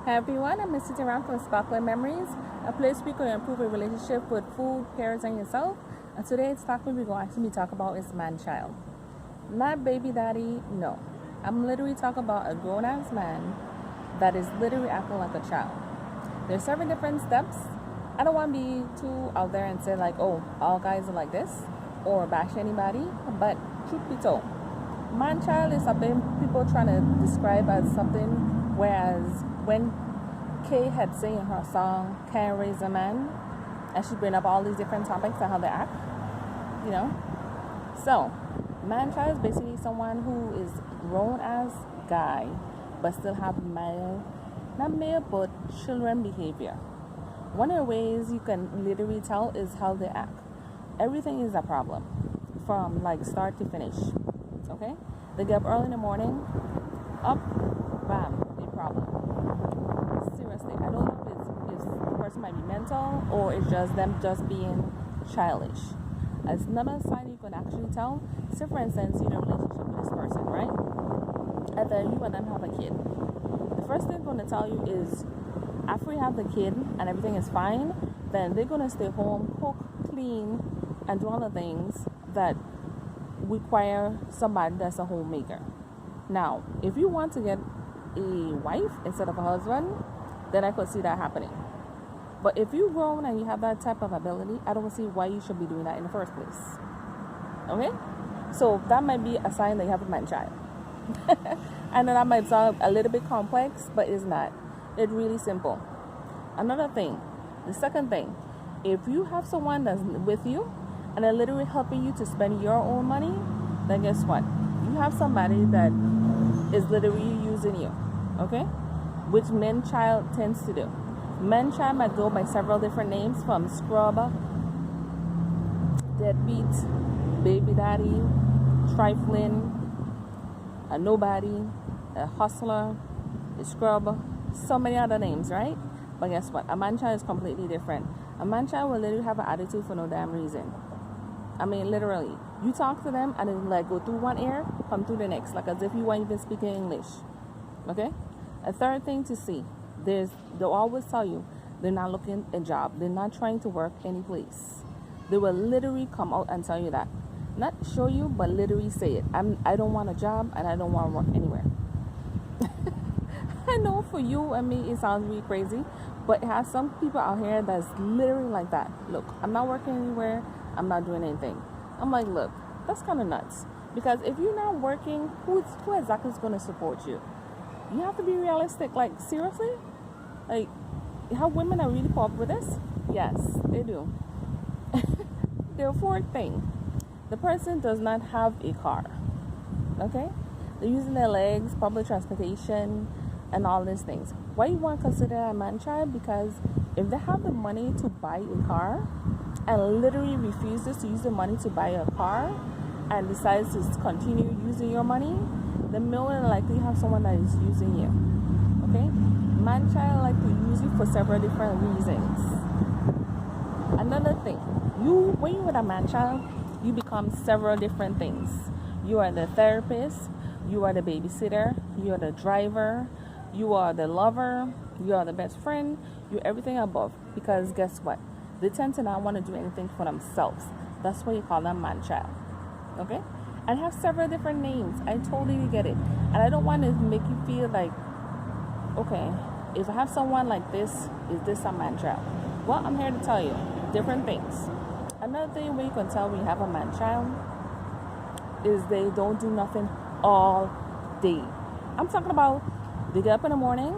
Hi everyone, I'm Mrs. Around from Sparkling Memories, a place we can improve a relationship with food, parents, and yourself. And today's topic we're going to actually talk about is Manchild. Not baby daddy, no. I'm literally talking about a grown-ass man that is literally acting like a child. There's 7 different steps. I don't want to be too out there and say like, oh, all guys are like this, or bash anybody, but truth be told, Manchild is something people trying to describe as something, whereas when Kay had sang in her song Can't Raise a Man, and she bring up all these different topics and how they act, you know. So Manchild is basically someone who is grown as guy but still have male, not male but children behavior. One of the ways you can literally tell is how they act. Everything is a problem from like start to finish. Okay, they get up early in the morning, up, bam, a problem. Seriously, I don't know if the person might be mental or it's just them just being childish. As another sign you can actually tell, say for instance, you're in a relationship with this person, right? And then you and them have a kid. The first thing they're going to tell you is, after you have the kid and everything is fine, then they're going to stay home, cook, clean, and do all the things that require somebody that's a homemaker. Now, if you want to get a wife instead of a husband, then I could see that happening. But if you're grown and you have that type of ability, I don't see why you should be doing that in the first place. Okay? So that might be a sign that you have a man-child. I know that might sound a little bit complex, but it's not. It's really simple. Another thing, the second thing, if you have someone that's with you and they're literally helping you to spend your own money, then guess what? You have somebody that is literally using you. Okay? Which Manchild tends to do. Manchild might go by several different names, from scrubber, deadbeat, baby daddy, trifling, a nobody, a hustler, a scrubber, so many other names, right? But guess what? A Manchild is completely different. A Manchild will literally have an attitude for no damn reason. I mean, literally, you talk to them and it's like go through one ear, come through the next, like as if you weren't even speaking English. Okay? A third thing to see, they'll always tell you they're not looking a job. They're not trying to work any place. They will literally come out and tell you that. Not show you, but literally say it. I don't want a job and I don't want to work anywhere. I know for you and me it sounds really crazy, but it has some people out here that's literally like that. Look, I'm not working anywhere. I'm not doing anything. I'm like, look, that's kind of nuts. Because if you're not working, who exactly is going to support you? You have to be realistic. Like, seriously? Like, how women are really pop with this? Yes, they do. The fourth thing, the person does not have a car. Okay? They're using their legs, public transportation, and all these things. Why you want to consider a man-child? Because if they have the money to buy a car and literally refuses to use the money to buy a car and decides to continue using your money, then more than likely you have someone that is using you. Okay? Man-child like to use you for several different reasons. Another thing, when you're with a man-child, you become several different things. You are the therapist, you are the babysitter, you are the driver, you are the lover, you are the best friend, you're everything above. Because guess what? They tend to not want to do anything for themselves. That's why you call them man-child. Okay? And have several different names. I totally get it. And I don't want to make you feel like, okay, if I have someone like this, is this a man-child? Well, I'm here to tell you different things. Another thing where you can tell when you have a man-child is they don't do nothing all day. I'm talking about they get up in the morning,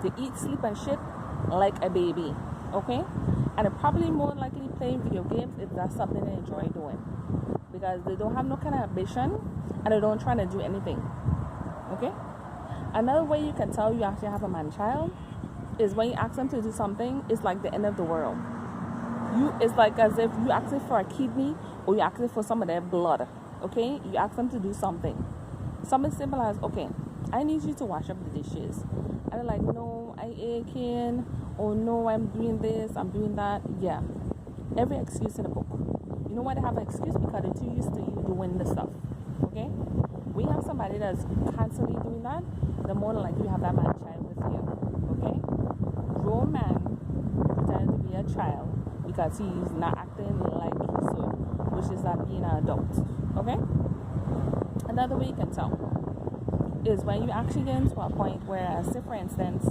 they eat, sleep, and shit like a baby. Okay? And they're probably more likely playing video games if that's something they enjoy doing. Because they don't have no kind of ambition and they don't try to do anything. Okay? Another way you can tell you actually have a man-child is when you ask them to do something, it's like the end of the world. It's like as if you asking for a kidney or you asking for some of their blood. Okay? You ask them to do something. Something simple as, okay, I need you to wash up the dishes. And they're like, no, I aching. Or no, I'm doing this, I'm doing that. Yeah. Every excuse in the book. You know why they have an excuse? Because they're too used to you doing the stuff. Okay? When you have somebody that's constantly doing that, the more likely you have that man-child with you. Okay? grown man pretending to be a child because he's not acting like he should, which is not being an adult. Okay? Another way you can tell is when you actually get into a point where, say for instance,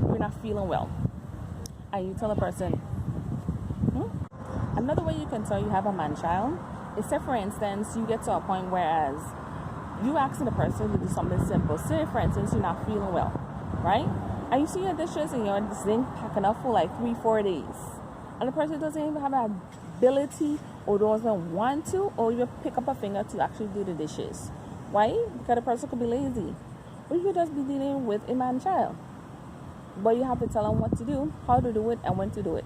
you're not feeling well, and you tell a person, Another way you can tell you have a man-child is, say for instance, you get to a point whereas you asking the person to do something simple. Say for instance, you're not feeling well, right? And you see your dishes and your sink packing up for like 3-4 days, and the person doesn't even have the ability or doesn't want to, or even pick up a finger to actually do the dishes. Why? Because the person could be lazy, or you could just be dealing with a man-child. But you have to tell them what to do, how to do it, and when to do it.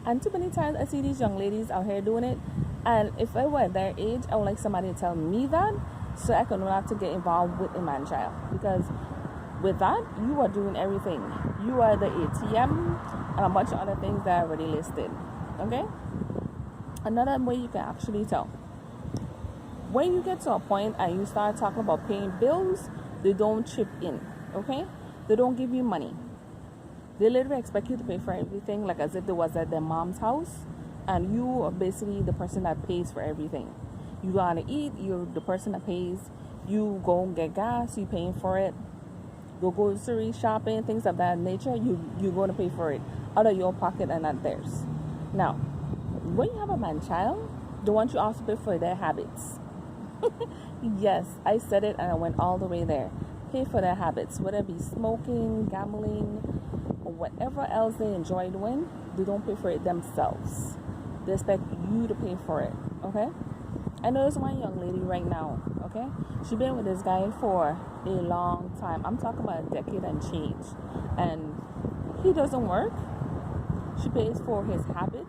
And too many times I see these young ladies out here doing it, and if I were their age, I would like somebody to tell me that, so I can not have to get involved with a man-child. Because with that, you are doing everything. You are the ATM and a bunch of other things that are already listed. Okay? Another way you can actually tell, when you get to a point and you start talking about paying bills, they don't chip in. Okay? They don't give you money. They literally expect you to pay for everything, like as if it was at their mom's house, and you are basically the person that pays for everything. You go out to eat, you're the person that pays. You go and get gas, you're paying for it. Go grocery shopping, things of that nature, you're going to pay for it out of your pocket and not theirs. Now, when you have a man-child, they want you also to pay for their habits. Yes, I said it and I went all the way there. Pay for their habits, whether it be smoking, gambling, or whatever else they enjoy doing. They don't pay for it themselves. They expect you to pay for it. Okay? I know there's one young lady right now. Okay, she's been with this guy for a long time. I'm talking about a decade and change, and he doesn't work. She pays for his habit,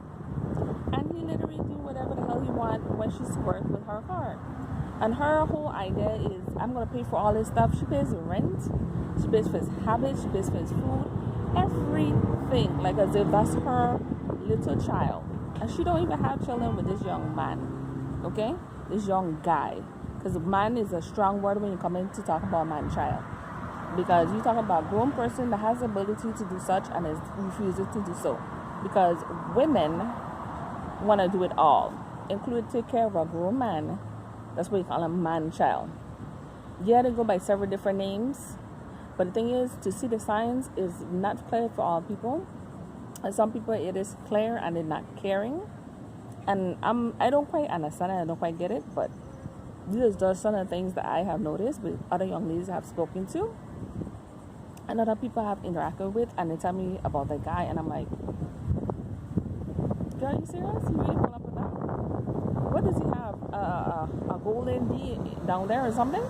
and he literally do whatever the hell he wants when she's worked with her card. And her whole idea is, I'm gonna pay for all this stuff. She pays the rent, she pays for his habits, she pays for his food, everything, like as if that's her little child. And she don't even have children with this young man. Okay, this young guy. Because man is a strong word when you come in to talk about man-child. Because you talk about a grown person that has the ability to do such and is refusing to do so. Because women want to do it all, including take care of a grown man. That's what you call a man-child. Yeah, they go by several different names. But the thing is, to see the signs is not clear for all people. And some people it is clear and they're not caring. And I don't quite understand it, I don't quite get it, but these are just some of the things that I have noticed with other young ladies I have spoken to and other people I have interacted with, and they tell me about the guy, and I'm like, girl, are you serious? You really pull up with that? What does he have? A golden D down there or something?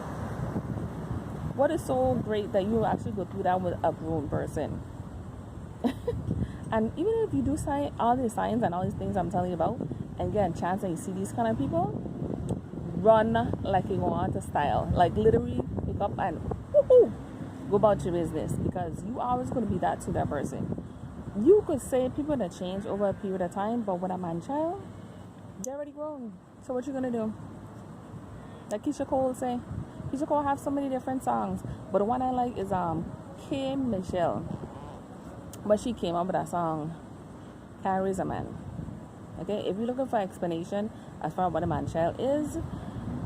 What is so great that you actually go through that with a grown person? And even if you do sign all these signs and all these things I'm telling you about, and get a chance and you see these kind of people, run like you want to style. Like literally pick up and woohoo, go about your business, because you always going to be that to that person. You could say people that change over a period of time, but with a man-child, they're already grown. So what you going to do? Like Keisha Cole say. Keisha Cole have so many different songs, but the one I like is Kim Michelle. But she came up with that song, Can't Raise a Man. Okay, if you're looking for explanation as far as what a man-child is,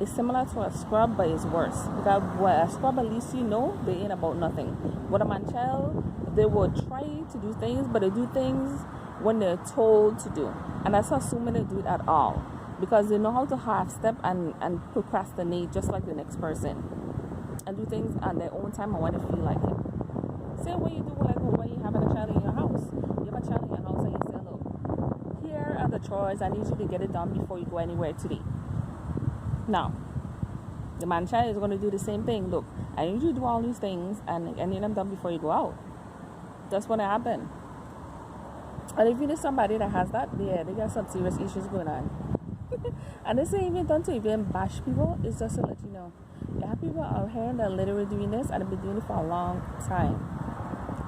it's similar to a scrub, but it's worse. Because what a scrub, at least you know they ain't about nothing. What a man-child, they will try to do things, but they do things when they're told to do. And that's assuming they do it at all. Because they know how to half-step and procrastinate just like the next person. And do things on their own time and when they feel like it. Same way you do like when you having a child in your house. You have a child in your house and you say, look, here are the chores. I need you to get it done before you go anywhere today. Now, the man-child is going to do the same thing. Look, I need you to do all these things and I need them done before you go out. That's going to happen. And if you need somebody that has that, yeah, they got some serious issues going on. And this ain't even done to even bash people. It's just to let you know. You have people out here that are literally doing this and have been doing it for a long time.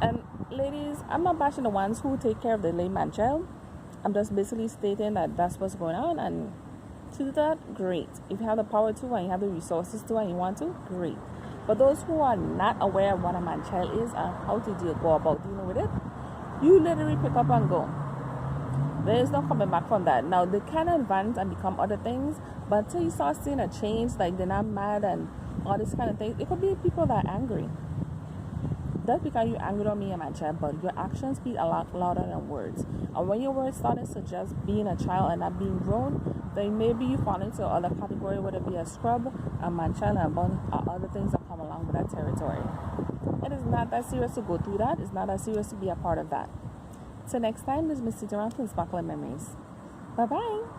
And ladies, I'm not bashing the ones who take care of the late man-child. I'm just basically stating that that's what's going on, and to do that, great. If you have the power to and you have the resources to and you want to, great. But those who are not aware of what a man child is and how to go about dealing with it, you literally pick up and go. There is no coming back from that. Now, they can advance and become other things, but until you start seeing a change, like they're not mad and all this kind of things, it could be people that are angry. That's because you angry on me and my child, but your actions speak a lot louder than words. And when your words start to suggest being a child and not being grown, then maybe you fall into other category, whether it be a scrub, a man child, and a bunch of other things that come along with that territory. It is not that serious to go through that. It's not that serious to be a part of that. Till next time, this is Miss Cedar Sparkling Memories. Bye-bye.